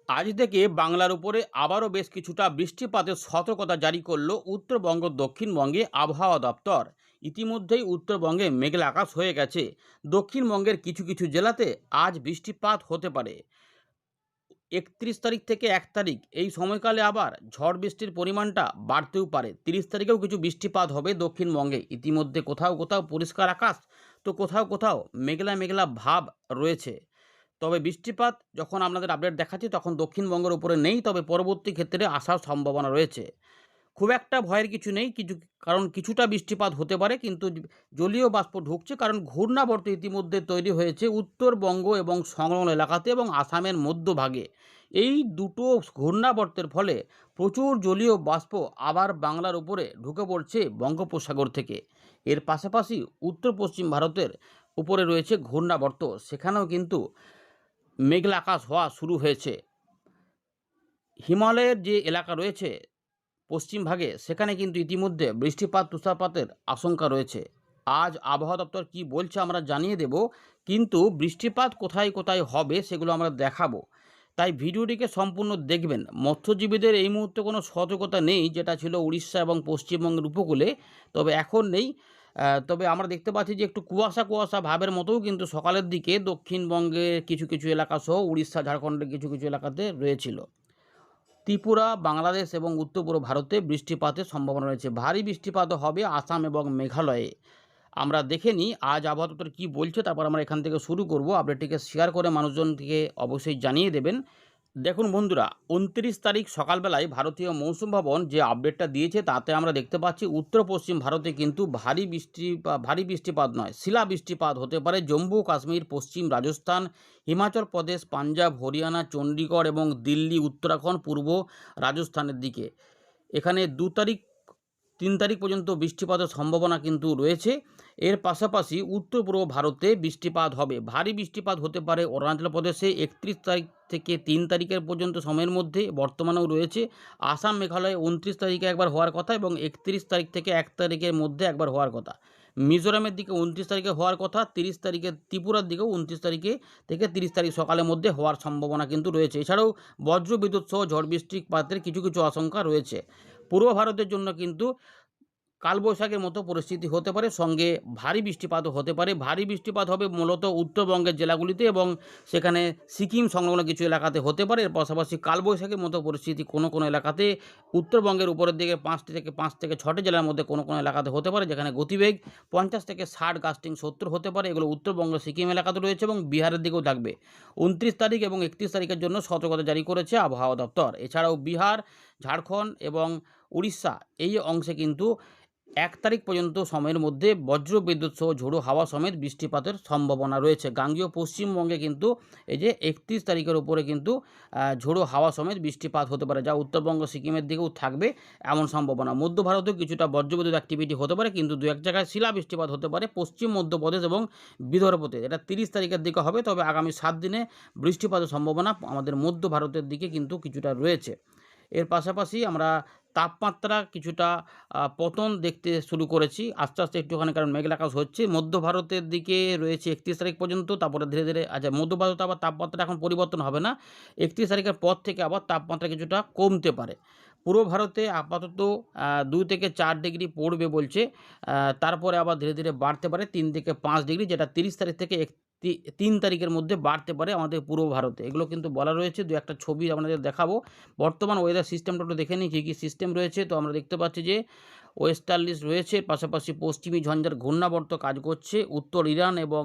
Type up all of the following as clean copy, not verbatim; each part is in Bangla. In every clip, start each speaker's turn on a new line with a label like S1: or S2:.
S1: আজ থেকে বাংলার উপরে আবারও বেশ কিছুটা বৃষ্টিপাতের সতর্কতা জারি করল উত্তরবঙ্গ দক্ষিণবঙ্গে আবহাওয়া দপ্তর। ইতিমধ্যেই উত্তরবঙ্গে মেঘলা আকাশ হয়ে গেছে। দক্ষিণবঙ্গের কিছু কিছু জেলাতে আজ বৃষ্টিপাত হতে পারে। ৩১ তারিখ থেকে ১ তারিখ এই সময়কালে আবার ঝড় বৃষ্টির পরিমাণটা বাড়তেও পারে। ৩০ তারিখেও কিছু বৃষ্টিপাত হবে দক্ষিণবঙ্গে। ইতিমধ্যে কোথাও কোথাও পরিষ্কার আকাশ, তো কোথাও কোথাও মেঘলা মেঘলা ভাব রয়েছে। তবে বৃষ্টিপাত যখন আপনাদের আপডেট দেখাচ্ছি তখন দক্ষিণবঙ্গের উপরে নেই, তবে পরবর্তী ক্ষেত্রে আসার সম্ভাবনা রয়েছে। খুব একটা ভয়ের কিছু নেই, কারণ কিছুটা বৃষ্টিপাত হতে পারে, কিন্তু জলীয় বাষ্প ঢুকছে, কারণ ঘূর্ণাবর্ত ইতিমধ্যে তৈরি হয়েছে উত্তরবঙ্গ এবং সংলগ্ন এলাকাতে এবং আসামের মধ্যভাগে। এই দুটো ঘূর্ণাবর্তের ফলে প্রচুর জলীয় বাষ্প আবার বাংলার উপরে ঢুকে পড়ছে বঙ্গোপসাগর থেকে। এর পাশাপাশি উত্তর পশ্চিম ভারতের উপরে রয়েছে ঘূর্ণাবর্ত, সেখানেও কিন্তু মেঘলা আকাশ হওয়া শুরু হয়েছে। হিমালয়ের যে এলাকা রয়েছে পশ্চিম ভাগে, সেখানে কিন্তু ইতিমধ্যে বৃষ্টিপাত তুষারপাতের আশঙ্কা রয়েছে। আজ আবহাওয়া দপ্তর কী বলছে আমরা জানিয়ে দেব, কিন্তু বৃষ্টিপাত কোথায় কোথায় হবে সেগুলো আমরা দেখাবো। তাই ভিডিওটিকে সম্পূর্ণ দেখবেন। মৎস্যজীবীদের এই মুহূর্তে কোনো সতর্কতা নেই, যেটা ছিল উড়িষ্যা এবং পশ্চিমবঙ্গের উপকূলে, তবে এখন নেই। তবে আমরা দেখতে পাচ্ছি যে একটু কুয়াশা কুয়াশা ভাবের মতোও কিন্তু সকালের দিকে দক্ষিণবঙ্গের কিছু কিছু এলাকা সহ উড়িষ্যা ঝাড়খণ্ডের কিছু কিছু এলাকাতে রয়েছিল। ত্রিপুরা, বাংলাদেশ এবং উত্তর পূর্ব ভারতে বৃষ্টিপাতের সম্ভাবনা রয়েছে। ভারী বৃষ্টিপাতও হবে আসাম এবং মেঘালয়ে। আমরা দেখে নিই আজ আবহাওয়া দপ্তর কী বলছে, তারপর আমরা এখান থেকে শুরু করব। আপডেটটিকে শেয়ার করে মানুষজনকে অবশ্যই জানিয়ে দেবেন। দেখুন বন্ধুরা, ২৯ তারিখ সকালবেলায় ভারতীয় মৌসুম ভবন যে আপডেটটা দিয়েছে তাতে আমরা দেখতে পাচ্ছি উত্তর পশ্চিম ভারতে কিন্তু ভারী বৃষ্টিপাত নয়, শিলা বৃষ্টিপাত হতে পারে জম্মু কাশ্মীর, পশ্চিম রাজস্থান, হিমাচল প্রদেশ, পাঞ্জাব, হরিয়ানা, চণ্ডীগড় এবং দিল্লি, উত্তরাখণ্ড, পূর্ব রাজস্থানের দিকে। এখানে ২ তারিখ ৩ তারিখ পর্যন্ত বৃষ্টিপাতের সম্ভাবনা কিন্তু রয়েছে। এর পাশাপাশি উত্তর পূর্ব ভারতে বৃষ্টিপাত হবে, ভারী বৃষ্টিপাত হতে পারে অরুণাচল প্রদেশে ৩১ তারিখ থেকে ৩ তারিখের পর্যন্ত সময়ের মধ্যে, বর্তমানেও রয়েছে। আসাম মেঘালয়ে ২৯ তারিখে একবার হওয়ার কথা এবং ৩১ তারিখ থেকে ১ তারিখের মধ্যে একবার হওয়ার কথা। মিজোরামের দিকে ২৯ তারিখে হওয়ার কথা, ৩০ তারিখে ত্রিপুরার দিকেও ২৯ তারিখে থেকে ৩০ তারিখ সকালের মধ্যে হওয়ার সম্ভাবনা কিন্তু রয়েছে। এছাড়াও বজ্রবিদ্যুৎ সহ ঝড় বৃষ্টিপাতের কিছু কিছু আশঙ্কা রয়েছে। পূর্ব ভারতের জন্য কিন্তু কালবৈশাখীর মতো পরিস্থিতি হতে পারে, সঙ্গে ভারী বৃষ্টিপাতও হতে পারে। ভারী বৃষ্টিপাত হবে মূলত উত্তরবঙ্গের জেলাগুলিতে এবং সেখানে সিকিম সংলগ্ন কিছু এলাকাতে হতে পারে। এর পাশাপাশি কালবৈশাখীর মতো পরিস্থিতি কোনো কোনো এলাকাতে উত্তরবঙ্গের উপরের দিকে ৫ থেকে ৬টি জেলার মধ্যে কোনো কোনো এলাকাতে হতে পারে, যেখানে গতিবেগ ৫০ থেকে ৬০, গাস্টিং ৭০ হতে পারে। এগুলো উত্তরবঙ্গ সিকিম এলাকাতে রয়েছে এবং বিহারের দিকেও থাকবে। ২৯ তারিখ এবং ৩১ তারিখের জন্য সতর্কতা জারি করেছে আবহাওয়া দপ্তর। এছাড়াও বিহার, ঝাড়খণ্ড এবং উড়িষ্যা এই অংশে কিন্তু ১ তারিখ পর্যন্ত সময়ের মধ্যে বজ্রবিদ্যুৎ সহ ঝোড়ো হাওয়া সমেত বৃষ্টিপাতের সম্ভাবনা রয়েছে। গাঙ্গেয় পশ্চিমবঙ্গে কিন্তু এই যে ৩১ তারিখের উপরে কিন্তু ঝোড়ো হাওয়া সমেত বৃষ্টিপাত হতে পারে, যা উত্তরবঙ্গ সিকিমের দিকেও থাকবে এমন সম্ভাবনা। মধ্য ভারতেও কিছুটা বজ্রবিদ্যুৎ অ্যাক্টিভিটি হতে পারে, কিন্তু দু এক জায়গায় শিলা বৃষ্টিপাত হতে পারে পশ্চিম মধ্যপ্রদেশ এবং বিদর্ভতে। এটা ৩০ তারিখের দিকে হবে, তবে আগামী ৭ দিনে বৃষ্টিপাতের সম্ভাবনা আমাদের মধ্য ভারতের দিকে কিন্তু কিছুটা রয়েছে। এর পাশাপাশি আমরা তাপমাত্রা কিছুটা পতন দেখতে শুরু করেছি আস্তে আস্তে একটুখানি, কারণ মেঘলা আকাশ হচ্ছে। মধ্য ভারতের দিকে রয়েছে ৩১ তারিখ পর্যন্ত, তারপরে ধীরে ধীরে মধ্য ভারতে আবার তাপমাত্রা এখন পরিবর্তন হবে না। ৩১ তারিখের পর থেকে আবার তাপমাত্রা কিছুটা কমতে পারে। পূর্ব ভারতে আপাতত ২ থেকে ৪ ডিগ্রি পড়বে বলছে, তারপরে আবার ধীরে ধীরে বাড়তে পারে ৩ থেকে ৫ ডিগ্রি, যেটা ৩০ তারিখ থেকে ৩ তারিখের মধ্যে বাড়তে পারে আমাদের পূর্ব ভারতে। এগুলো কিন্তু বলা রয়েছে, দু একটা ছবি আপনাদের দেখাবো। বর্তমান ওয়েদার সিস্টেমটা একটু দেখে নিই কী কী সিস্টেম রয়েছে। তো আমরা দেখতে পাচ্ছি যে ওয়েস্টার্লিস রয়েছে, পাশাপাশি পশ্চিমী ঝঞ্ঝার ঘূর্ণাবর্ত কাজ করছে উত্তর ইরান এবং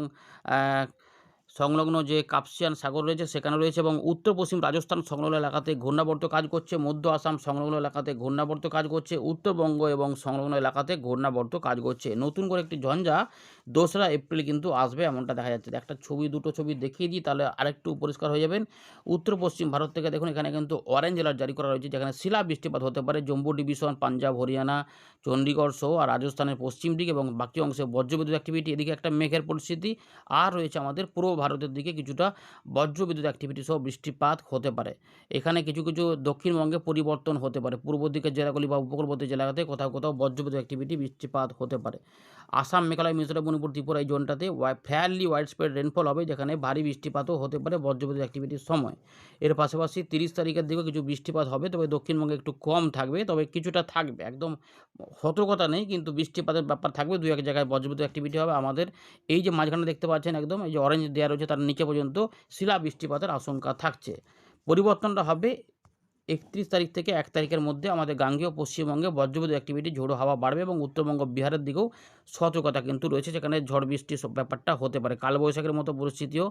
S1: সংলগ্ন যে কাস্পিয়ান সাগর রয়েছে সেখানে রয়েছে, এবং উত্তর পশ্চিম রাজস্থান সংলগ্ন এলাকাতে ঘূর্ণাবর্ত কাজ করছে, মধ্য আসাম সংলগ্ন এলাকাতে ঘূর্ণাবর্ত কাজ করছে, উত্তরবঙ্গ এবং সংলগ্ন এলাকাতে ঘূর্ণাবর্ত কাজ করছে। নতুন করে একটি ঝঞ্ঝা ২রা এপ্রিল কিন্তু আসবে এমনটা দেখা যাচ্ছে। একটা ছবি, দুটো ছবি দেখিয়ে দিই, তাহলে আরেকটু পরিষ্কার হয়ে যাবেন। উত্তর পশ্চিম ভারত থেকে দেখুন এখানে কিন্তু অরেঞ্জ অ্যালার্ট জারি করা রয়েছে, যেখানে শিলা বৃষ্টিপাত হতে পারে জম্মু ডিভিশন, পাঞ্জাব, হরিয়ানা, চণ্ডীগড় সহ আর রাজস্থানের পশ্চিম দিক এবং বাকি অংশে বজ্রবিদ্যুৎ অ্যাক্টিভিটি। এদিকে একটা মেঘের পরিস্থিতি আর রয়েছে আমাদের পূর্ব ভারতের দিকে কিছুটা বজ্রবিদ্যুৎ অ্যাক্টিভিটি সহ বৃষ্টিপাত হতে পারে। এখানে কিছু কিছু দক্ষিণবঙ্গে পরিবর্তন হতে পারে, পূর্ব দিকের জেলাগুলি বা উপকূলবর্তী জেলাতে কোথাও কোথাও বজ্রবিদ্যুৎ অ্যাক্টিভিটি বৃষ্টিপাত হতে পারে। আসাম, মেঘালয়, মিজোরাম, মণিপুর, ত্রিপুরা এই জোনটাতে ফেয়ারলি ওয়াইড স্প্রেড রেনফল হবে, যেখানে ভারী বৃষ্টিপাতও হতে পারে বজ্রবিদ্যুৎ অ্যাক্টিভিটির সময়। এর পাশাপাশি 30 তারিখের দিকেও কিছু বৃষ্টিপাত হবে, তবে দক্ষিণবঙ্গে একটু কম থাকবে, তবে কিছুটা থাকবে, একদম সতর্কতা নেই, কিন্তু বৃষ্টিপাতের ব্যাপার থাকবে। 2-1 জায়গায় বজ্রবিদ্যুৎ অ্যাক্টিভিটি হবে। আমাদের এই যে মাঝখানে দেখতে পাচ্ছেন একদম এই যে অরেঞ্জ দেওয়া রয়েছে, তার নিচে পর্যন্ত শিলা বৃষ্টিপাতের আশঙ্কা থাকছে। পরিবর্তনটা হবে 31 তারিখ থেকে 1 তারিখের মধ্যে আমাদের গাঙ্গেয় পশ্চিমবঙ্গে বজ্রবিদ্যুৎ অ্যাক্টিভিটি ঝোড়ো হাওয়া বাড়বে এবং উত্তরবঙ্গ বিহারের দিকেও সতর্কতা কিন্তু রয়েছে, যেখানে ঝড় বৃষ্টির ব্যাপারটা হতে পারে, কালবৈশাখীর মতো পরিস্থিতিও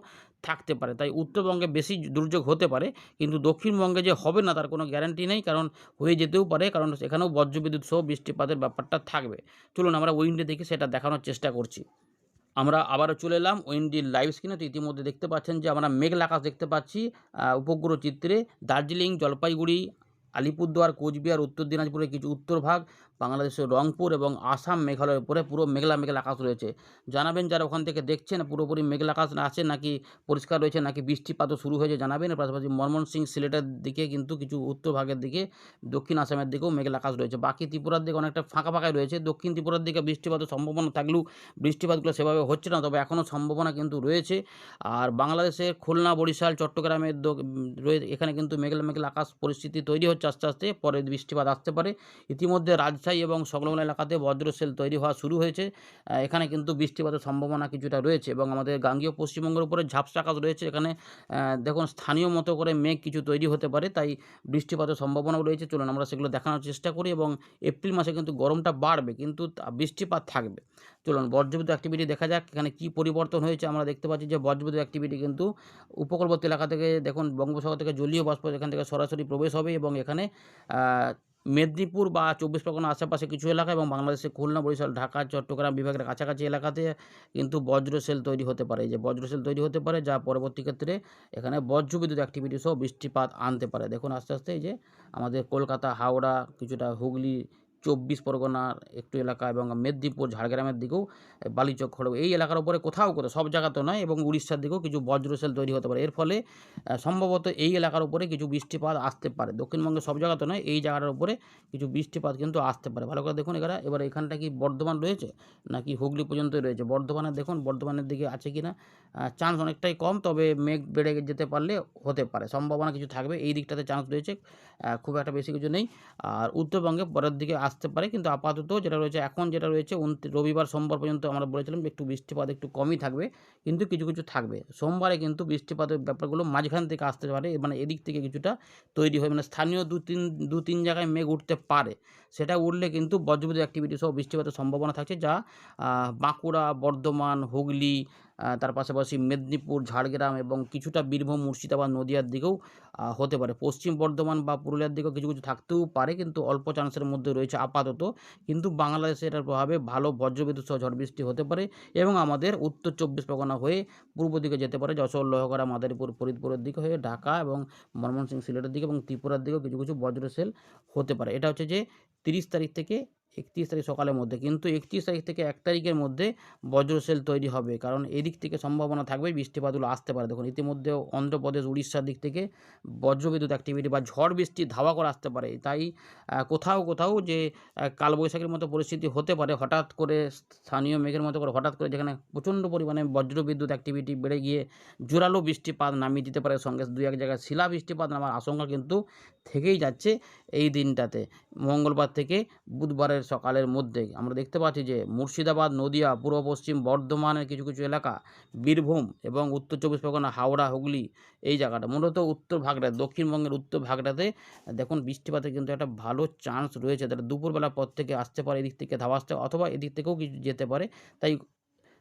S1: থাকতে পারে। তাই উত্তরবঙ্গে বেশি দুর্যোগ হতে পারে, কিন্তু দক্ষিণবঙ্গে যে হবে না তার কোনো গ্যারান্টি নেই, কারণ হয়ে যেতেও পারে, কারণ এখানেও বজ্রবিদ্যুৎ সহ বৃষ্টিপাতের ব্যাপারটা থাকবে। চলুন আমরা উইন্ডে দেখি, সেটা দেখানোর চেষ্টা করছি। আমরা আবারও চলে এলাম উইন্ডির লাইভ স্ক্রিনে। তো ইতিমধ্যে দেখতে পাচ্ছেন যে আমরা মেঘলা আকাশ দেখতে পাচ্ছি উপগ্রহ চিত্রে। দার্জিলিং, জলপাইগুড়ি, আলিপুরদুয়ার, কোচবিহার, উত্তর দিনাজপুরের কিছু উত্তরভাগ, বাংলাদেশের রংপুর এবং আসাম, মেঘালয়ের উপরে পুরো মেঘলা মেঘলা আকাশ রয়েছে। জানাবেন যারা ওখান থেকে দেখছেন পুরোপুরি মেঘলা আকাশ আছে নাকি পরিষ্কার রয়েছে, নাকি বৃষ্টিপাতও শুরু হয়েছে জানাবেন। এর পাশাপাশি ময়মনসিংহ, সিলেটের দিকে কিন্তু কিছু উত্তরভাগের দিকে, দক্ষিণ আসামের দিকেও মেঘলা আকাশ রয়েছে। বাকি ত্রিপুরার দিকে অনেকটা ফাঁকা ফাঁকাই রয়েছে। দক্ষিণ ত্রিপুরার দিকে বৃষ্টিপাতের সম্ভাবনা থাকলেও বৃষ্টিপাতগুলো সেভাবে হচ্ছে না, তবে এখনও সম্ভাবনা কিন্তু রয়েছে। আর বাংলাদেশের খুলনা, বরিশাল, চট্টগ্রামের এখানে কিন্তু মেঘলা মেঘলা আকাশ পরিস্থিতি তৈরি হচ্ছে আস্তে আস্তে, পরে বৃষ্টিপাত আসতে পারে। ইতিমধ্যে রাজশাহী এবং সংলগ্ন এলাকাতে বজ্রসেল তৈরি হওয়া শুরু হয়েছে। এখানে কিন্তু বৃষ্টিপাতের সম্ভাবনা কিছুটা রয়েছে এবং আমাদের গাঙ্গেয় পশ্চিমবঙ্গের উপরে ঝাপসা আকাশ রয়েছে। এখানে দেখুন স্থানীয় মতো করে মেঘ কিছু তৈরি হতে পারে, তাই বৃষ্টিপাতের সম্ভাবনাও রয়েছে। চলুন আমরা সেগুলো দেখানোর চেষ্টা করি। এবং এপ্রিল মাসে কিন্তু গরমটা বাড়বে, কিন্তু বৃষ্টিপাত থাকবে। চলুন বজ্রবিদ্যুৎ অ্যাক্টিভিটি দেখা যাক এখানে কি পরিবর্তন হয়েছে। আমরা দেখতে পাচ্ছি যে বজ্রবিদ্যুৎ অ্যাক্টিভিটি কিন্তু উপকূলবর্তী এলাকা থেকে, দেখুন বঙ্গোপসাগর থেকে জলীয় বাষ্প এখান থেকে সরাসরি প্রবেশ হবে এবং এখানে মেদিনীপুর বা 24 পরগনা আশেপাশে কিছু এলাকা এবং বাংলাদেশের খুলনা, বরিশাল, ঢাকা, চট্টগ্রাম বিভাগের কাছাকাছি এলাকাতে কিন্তু বজ্রসেল তৈরি হতে পারে। এই যে বজ্রসেল তৈরি হতে পারে, যা পরবর্তী ক্ষেত্রে এখানে বজ্রবিদ্যুৎ অ্যাক্টিভিটি সহ বৃষ্টিপাত আনতে পারে। দেখুন আস্তে আস্তে এই যে আমাদের কলকাতা, হাওড়া, কিছুটা হুগলি, 24 পরগনার একটু এলাকা এবং মেদিনীপুর, ঝাড়গ্রামের দিকেও, বালিচক, খড়গপুর এই এলাকার উপরে কোথাও কোথাও, সব জায়গাতে নয়, এবং উড়িষ্যার দিকেও কিছু বজ্রসেল তৈরি হতে পারে। এর ফলে সম্ভবত এই এলাকার উপরে কিছু বৃষ্টিপাত আসতে পারে। দক্ষিণবঙ্গের সব জায়গাতে নয়, এই জায়গাটার উপরে কিছু বৃষ্টিপাত কিন্তু আসতে পারে। ভালো করে দেখুন এবার এখানটা কি বর্ধমান রয়েছে নাকি হুগলি পর্যন্তই রয়েছে। বর্ধমানের দেখুন, বর্ধমানের দিকে আছে কি না, চান্স অনেকটাই কম, তবে মেঘ বেড়ে যেতে পারলে হতে পারে, সম্ভাবনা কিছু থাকবে। এই দিকটাতে চান্স রয়েছে, খুব একটা বেশি কিছু নেই। আর উত্তরবঙ্গে পরের দিকে আসতে পারে, কিন্তু আপাতত যেটা রয়েছে, এখন যেটা রয়েছে রবিবার, সোমবার পর্যন্ত আমরা বলেছিলাম যে একটু বৃষ্টিপাত একটু কমই থাকবে, কিন্তু কিছু কিছু থাকবে। সোমবারে কিন্তু বৃষ্টিপাতের ব্যাপারগুলো মাঝখান থেকে আসতে পারে, মানে এদিক থেকে কিছুটা তৈরি হয়, মানে স্থানীয় দু তিন জায়গায় মেঘ উঠতে পারে। সেটা উঠলে কিন্তু বজ্রবিদ্যুৎ অ্যাক্টিভিটি সহ বৃষ্টিপাতের সম্ভাবনা থাকছে, যা বাঁকুড়া, বর্ধমান, হুগলি, তার পাশাপাশি মেদিনীপুর, ঝাড়গ্রাম এবং কিছুটা বীরভূম, মুর্শিদাবাদ, নদিয়ার দিকেও হতে পারে। পশ্চিম বর্ধমান বা পুরুলিয়ার দিকেও কিছু কিছু থাকতেও পারে, কিন্তু অল্প চান্সের মধ্যে রয়েছে আপাতত। কিন্তু বাংলাদেশে এটার প্রভাবে ভালো বজ্রবিদ্যুৎ সহ ঝড় বৃষ্টি হতে পারে এবং আমাদের উত্তর 24 পরগনা হয়ে পূর্ব দিকে যেতে পারে, যশোর, লোহাগড়া, মাদারীপুর, ফরিদপুরের দিকে হয়ে ঢাকা এবং ময়মনসিংহ, সিলেটের দিকে এবং ত্রিপুরার দিকেও কিছু কিছু বজ্রসেল হতে পারে। এটা হচ্ছে যে 30 তারিখ থেকে 31 তারিখ সকালের মধ্যে, কিন্তু 31 তারিখ থেকে 1 তারিখের মধ্যে বজ্রসেল তৈরি হবে, কারণ এদিক থেকে সম্ভাবনা থাকবে বৃষ্টিপাতগুলো আসতে পারে। দেখুন ইতিমধ্যে অন্ধ্রপ্রদেশ, উড়িষ্যার দিক থেকে বজ্রবিদ্যুৎ অ্যাক্টিভিটি বা ঝড় বৃষ্টি ধাওয়া করে আসতে পারে। তাই কোথাও কোথাও যে কালবৈশাখীর মতো পরিস্থিতি হতে পারে, হঠাৎ করে স্থানীয় মেঘের মতো করে হঠাৎ করে, যেখানে প্রচণ্ড পরিমাণে বজ্রবিদ্যুৎ অ্যাক্টিভিটি বেড়ে গিয়ে জোরালো বৃষ্টিপাত নামিয়ে দিতে পারে, সঙ্গে 2-1 জায়গায় শিলা বৃষ্টিপাত নামার আশঙ্কা কিন্তু থেকেই যাচ্ছে এই দিনটাতে। মঙ্গলবার থেকে বুধবারের সকালের মধ্যে আমরা দেখতে পাচ্ছি যে মুর্শিদাবাদ, নদিয়া, পূর্ব পশ্চিম বর্ধমানের কিছু কিছু এলাকা, বীরভূম এবং উত্তর 24 পরগনা, হাওড়া, হুগলি এই জায়গাটা, মূলত উত্তর ভাগটা, দক্ষিণবঙ্গের উত্তর ভাগটাতে দেখুন বৃষ্টিপাতের কিন্তু একটা ভালো চান্স রয়েছে। তাহলে দুপুরবেলার পর থেকে আসতে পারে, এদিক থেকে ধাওয়া আসতে, অথবা এদিক থেকেও কিছু যেতে পারে। তাই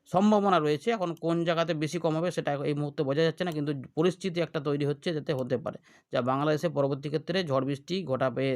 S1: সম্ভাবনা রয়েছে। এখন কোন জায়গাতে বেশি কম হবে সেটা এই মুহূর্তে বোঝা যাচ্ছে না, কিন্তু পরিস্থিতি একটা তৈরি হচ্ছে যাতে হতে পারে, যা বাংলাদেশে পরবর্তী ক্ষেত্রে ঝড় বৃষ্টি ঘটাবে।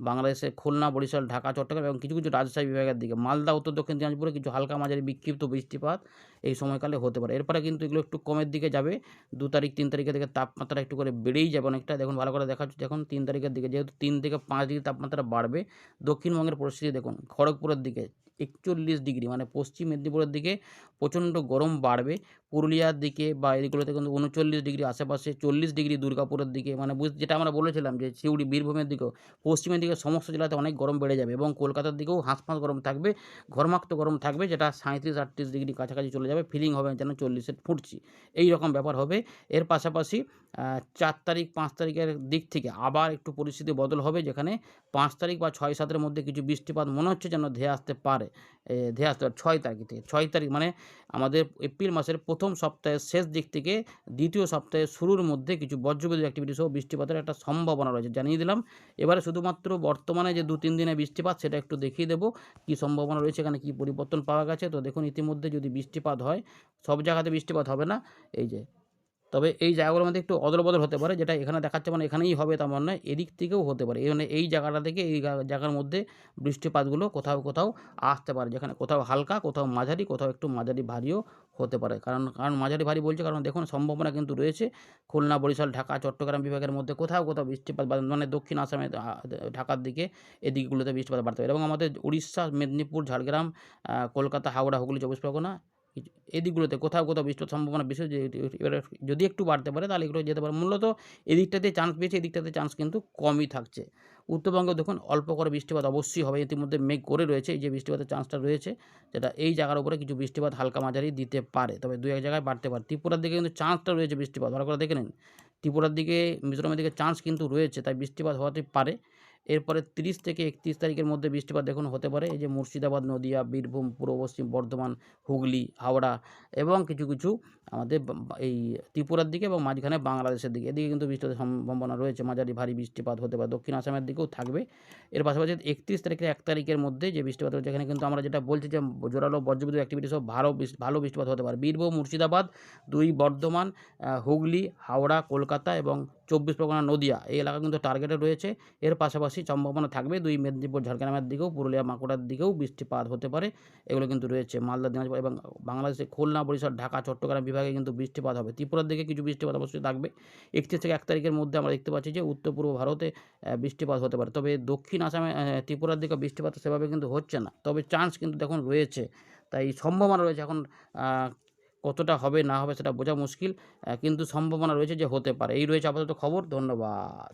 S1: বাংলাদেশে খুলনা, বরিশাল, ঢাকা, চট্টগ্রাম এবং কিছু কিছু রাজশাহী বিভাগের দিকে, মালদা, উত্তর দক্ষিণ দিনাজপুরে কিছু হালকা মাঝারি বিক্ষিপ্ত বৃষ্টিপাত এই সময়কালে হতে পারে। এরপরে কিন্তু এগুলো একটু কমের দিকে যাবে। 2 তারিখ 3 তারিখের দিকে তাপমাত্রা একটু করে বেড়েই যাবে অনেকটা। দেখুন ভালো করে দেখাচ্ছি, দেখুন 3 তারিখের দিকে যেহেতু 3 থেকে 5 ডিগ্রি তাপমাত্রা বাড়বে। দক্ষিণবঙ্গের পরিস্থিতি দেখুন, খড়গপুরের দিকে 41 ডিগ্রি, মানে পশ্চিম মেদিনীপুরের দিকে প্রচণ্ড গরম বাড়বে। পুরুলিয়ার দিকে বা এইগুলোতে কিন্তু ৩৯ ডিগ্রি আশেপাশে, ৪০ ডিগ্রি দুর্গাপুরের দিকে, মানে যেটা আমরা বলেছিলাম যে সিউড়ি, বীরভূমের দিকেও, পশ্চিমের দিকে সমস্ত জেলাতে অনেক গরম বেড়ে যাবে এবং কলকাতার দিকেও হাঁসফাঁস গরম থাকবে, ঘর্মাক্ত গরম থাকবে, যেটা ৩৭-৩৮ ডিগ্রি কাছাকাছি চলে যাবে। ফিলিং হবে যেন ৪০-এ ফুটছি, এই রকম ব্যাপার হবে। এর পাশাপাশি ৪ তারিখ ৫ তারিখের দিক থেকে আবার একটু পরিস্থিতি বদল হবে, যেখানে ৫ তারিখ বা ৬-৭ এর মধ্যে কিছু বৃষ্টিপাত মনে হচ্ছে যেন ধেয়ে আসতে পারে। ধেয়ে আসতে পারে ৬ তারিখ থেকে। ৬ তারিখ মানে আমাদের এপ্রিল মাসের ১ম সপ্তাহের শেষ দিক থেকে ২য় সপ্তাহের শুরুর মধ্যে কিছু বজ্রবিদ্যুৎ অ্যাক্টিভিটি সহ বৃষ্টিপাতের একটা সম্ভাবনা রয়েছে, জানিয়ে দিলাম। এবারে শুধুমাত্র বর্তমানে যে ২-৩ দিনের বৃষ্টিপাত সেটা একটু দেখিয়ে দেবো, কী সম্ভাবনা রয়েছে, এখানে কী পরিবর্তন পাওয়া গেছে। তো দেখুন, ইতিমধ্যে যদি বৃষ্টিপাত হয়, সব জায়গাতে বৃষ্টিপাত হবে না, এই যে, তবে এই জায়গাগুলোর মধ্যে একটু অদল-বদল হতে পারে, যেটা এখানে দেখাচ্ছে মানে এখানেই হবে তা মানে নয়, এদিক থেকেও হতে পারে। মানে এই জায়গাটা থেকে এই জায়গার মধ্যে বৃষ্টিপাতগুলো কোথাও, কোথাও আসতে পারে, যেখানে কোথাও হালকা, কোথাও মাঝারি, কোথাও একটু মাঝারি ভারীও হতে পারে। কারণ মাঝারি ভারী বলছি কারণ দেখুন সম্ভাবনা কিন্তু রয়েছে খুলনা, বরিশাল, ঢাকা, চট্টগ্রাম বিভাগের মধ্যে কোথাও, কোথাও বৃষ্টিপাত বা মানে দক্ষিণ আসামে ঢাকার দিকে এদিকগুলোতে বৃষ্টিপাত বাড়তে পারে এবং আমাদের উড়িষ্যা, মেদিনীপুর, ঝাড়গ্রাম, কলকাতা, হাওড়া, হুগলি, ২৪ পরগনা এই দিকগুলোতে কোথাও, কোথাও বৃষ্টির সম্ভাবনা বেশি, যে এবারে যদি একটু বাড়তে পারে তাহলে এগুলো যেতে পারে। মূলত এদিকটাতে চান্স পেয়েছে, এদিকটাতে চান্স কিন্তু কমই থাকছে। উত্তরবঙ্গে দেখুন অল্প করে বৃষ্টিপাত অবশ্যই হবে, ইতিমধ্যে মেঘ করে রয়েছে, এই যে বৃষ্টিপাতের চান্সটা রয়েছে, যেটা এই জায়গার উপরে কিছু বৃষ্টিপাত হালকা মাঝারি দিতে পারে, তবে ২-১ জায়গায় বাড়তে পারে। ত্রিপুরার দিকে কিন্তু চান্সটা রয়েছে বৃষ্টিপাত, ভালো করে দেখে নিন। ত্রিপুরার দিকে, মিজোরামের দিকে চান্স কিন্তু রয়েছে, তাই বৃষ্টিপাত হওয়াতে পারে। এরপরে ৩০ থেকে ৩১ তারিখের মধ্যে বৃষ্টিপাত দেখুন হতে পারে, এই যে মুর্শিদাবাদ, নদিয়া, বীরভূম, পূর্ব পশ্চিম বর্ধমান, হুগলি, হাওড়া এবং কিছু, কিছু আমাদের এই ত্রিপুরার দিকে এবং মাঝখানে বাংলাদেশের দিকে, এদিকে কিন্তু বৃষ্টিপাতের সম্ভাবনা রয়েছে, মাঝারি ভারী বৃষ্টিপাত হতে পারে। দক্ষিণ আসামের দিকেও থাকবে। এর পাশাপাশি ৩১ থেকে ১ তারিখের মধ্যে যে বৃষ্টিপাত রয়েছে, এখানে কিন্তু আমরা যেটা বলছি যে জোরালো বজ্রবিদ্যুৎ অ্যাক্টিভিটি সহ ভালো বৃষ্টিপাত হতে পারে। বীরভূম, মুর্শিদাবাদ, ২ বর্ধমান, হুগলি, হাওড়া, কলকাতা এবং ২৪ পরগনা, নদিয়া এই এলাকা কিন্তু টার্গেটে রয়েছে। এর পাশাপাশি সম্ভাবনা থাকবে ২ মেদিনীপুর, ঝাড়গ্রামের দিকেও, পুরুলিয়া, বাঁকুড়ার দিকেও বৃষ্টিপাত হতে পারে, এগুলো কিন্তু রয়েছে। মালদা, দিনাজপুর এবং বাংলাদেশে খুলনা, বরিশাল, ঢাকা, চট্টগ্রাম বিভাগে কিন্তু বৃষ্টিপাত হবে। ত্রিপুরার দিকে কিছু বৃষ্টিপাত অবশ্যই থাকবে। ৩১ থেকে ১ তারিখের মধ্যে আমরা দেখতে পাচ্ছি যে উত্তর পূর্ব ভারতে বৃষ্টিপাত হতে পারে, তবে দক্ষিণ আসামে, ত্রিপুরার দিকে বৃষ্টিপাত সেভাবে কিন্তু হচ্ছে না, তবে চান্স কিন্তু দেখুন রয়েছে, তাই সম্ভাবনা রয়েছে। এখন কতটা হবে না হবে সেটা বোঝা মুশকিল, কিন্তু সম্ভাবনা রয়েছে যে হতে পারে। এই রয়েছে আপাতত খবর। ধন্যবাদ।